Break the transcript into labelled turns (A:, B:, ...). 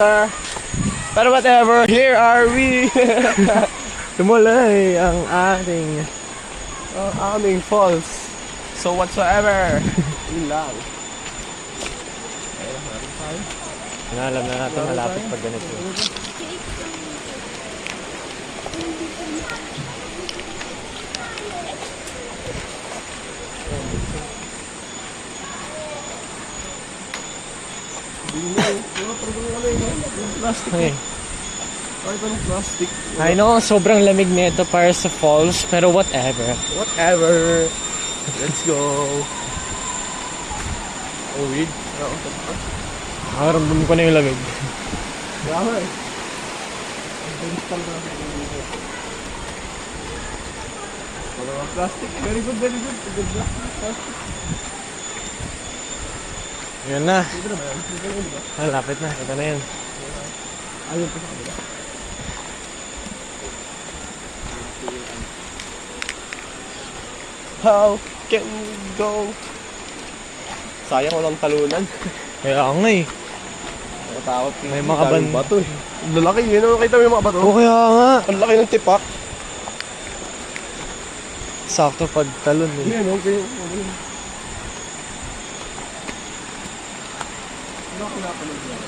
A: But whatever, here are we. Tumulay ang aming falls. So whatsoever. Yun lang.
B: Alam na natin malapit pag ganito.
A: Plastic.
B: Okay.
A: Kahit anong plastic.
B: I know, sobrang lamig nito para sa falls, pero whatever.
A: Whatever. Let's go. Oh, weed.
B: Nakaramdam ko na yung lamig.
A: Grabe. Plastic. Very good, very good. Good plastic.
B: Yan na.
A: Ito na ba yan? Ito na yun, di ba?
B: Lapit na. Ito na yan.
A: Ayun pa sa kanila. How can we go? Sayang walang talunan.
B: Kaya nga eh.
A: Nakatakot.
B: May mga ban-
A: bato eh. Ang lalaki. Yun ang nakita mo yung mga bato.
B: Oo, kaya nga.
A: Ang laki ng tipak.
B: Sakto pag talon eh.
A: Yan, okay. Ano ako napanood yan?